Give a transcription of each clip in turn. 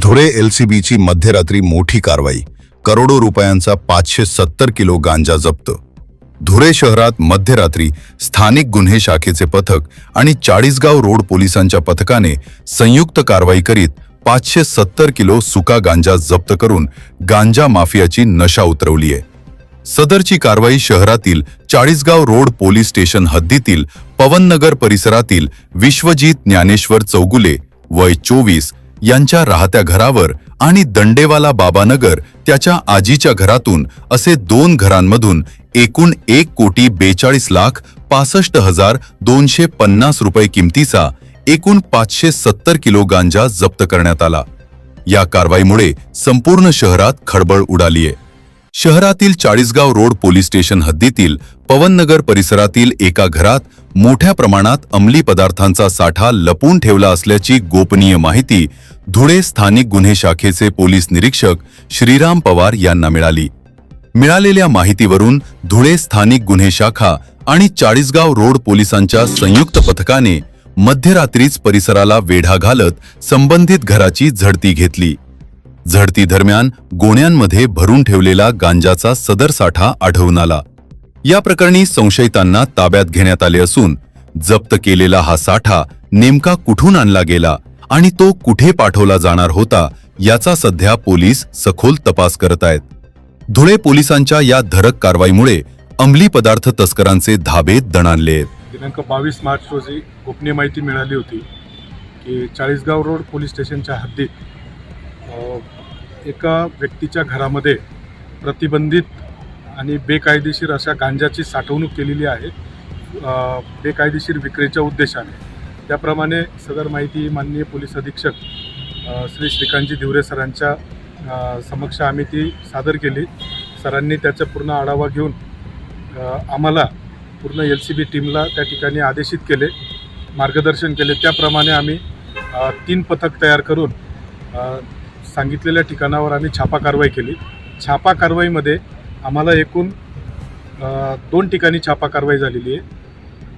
धुळे एलसीबीची मध्यरात्री मोठी कारवाई, करोडो रुपयांचा 570 किलो गांजा जप्त। धुळे शहरात मध्यरात्री स्थानिक गुन्हे शाखेचे पथक आणि चाळीसगाव रोड पोलिसांच्या पथकाने संयुक्त कारवाई करीत 570 किलो सुका गांजा जप्त करून गांजा माफियाची नशा उतरवली आहे। सदरची कारवाई शहरातील चाळीसगाव रोड पोलीस स्टेशन हद्दीतील पवननगर परिसरातील विश्वजित ज्ञानेश्वर चौगुले वय 24 यांच्या राहत्या घरावर आणि दंडेवाला बाबानगर त्याच्या आजीच्या घरातून असे 2 घरांमधून एकूण 1,65,65,250 रुपये किमतीचा एकूण 570 किलो गांजा जप्त करण्यात आला। या कारवाईमुळे संपूर्ण शहरात खळबळ उडाली आहे। शहरातील चाळीसगाव रोड पोलीस स्टेशन हद्दीतील पवननगर परिसरातील एका घरात मोठ्या प्रमाणात अंमली पदार्थांचा साठा लपून ठेवला असल्याची गोपनीय माहिती धुळे स्थानिक गुन्हे शाखेचे पोलीस निरीक्षक श्रीराम पवार यांना मिळाली। मिळालेल्या माहितीवरून धुळे स्थानिक गुन्हे शाखा आणि चाळीसगाव रोड पोलिसांच्या संयुक्त पथकाने मध्यरात्रीच परिसराला वेढा घालत संबंधित घराची झडती घेतली। झडती दरम्यान गोण्यांमध्ये भरून ठेवलेला गांजाचा सदर साठा आढळून आला। या प्रकरणी संशयितांना ताब्यात घेण्यात आले असून जप्त केलेला हा साठा नेमका कुठून आणला गेला आणि तो कुठे पाठवला जाणार होता याचा सध्या पोलीस सखोल तपास करत आहेत। धुळे पोलिसांच्या या धडक कारवाईमुळे अंमली पदार्थ तस्करांचे धाबे दणाणले आहेत। दिनांक 22 मार्च रोजी गोपनीय माहिती मिळाली होती की चाळीसगाव रोड पोलीस स्टेशनच्या हद्दीत एका व्यक्तीच्या घरामध्ये प्रतिबंधित आणि बेकायदेशीर अशा गांजाची साठवणूक केलेली आहे, बेकायदेशीर विक्रीच्या उद्देशाने। त्याप्रमाणे सदर माहिती माननीय पोलीस अधीक्षक श्री श्रीकांतजी धिवरे सरांच्या समक्ष आम्ही ती सादर केली। सरांनी त्याचा पूर्ण आढावा घेऊन आम्हाला पूर्ण LCB टीमला त्या ठिकाणी आदेशित केले, मार्गदर्शन केले। त्याप्रमाणे आम्ही 3 पथक तयार करून सांगितलेल्या ठिकाणावर आम्ही छापा कारवाई केली। छापा कारवाईमध्ये आम्हाला एकूण 2 ठिकाणी छापा कारवाई झालेली आहे।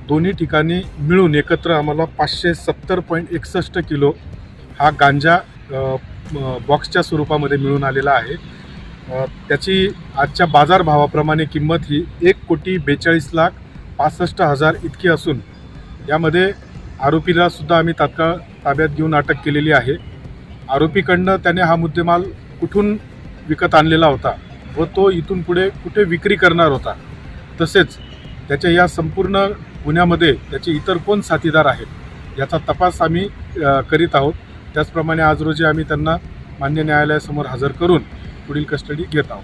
दोन्ही ठिकाणी मिळून एकत्र आम्हाला 570.61 किलो हा गांजा बॉक्सच्या स्वरूपामध्ये मिळून आलेला आहे। त्याची आजच्या बाजारभावाप्रमाणे किंमत ही 1,42,65,000 इतकी असून यामध्ये आरोपीला सुद्धा आम्ही तात्काळ ताब्यात घेऊन अटक केलेली आहे। आरोपीकडनं त्याने हा मुद्देमाल कुठून विकत आणलेला होता व तो इथून पुढे कुठे विक्री करणार होता, तसेच त्याच्या या संपूर्ण गुन्ह्यामध्ये त्याचे इतर कोण साथीदार आहेत याचा तपास आम्ही करीत आहोत। त्याचप्रमाणे आज रोजी आम्ही त्यांना मान्य न्यायालयासमोर हजर करून पुढील कस्टडी घेत आहोत।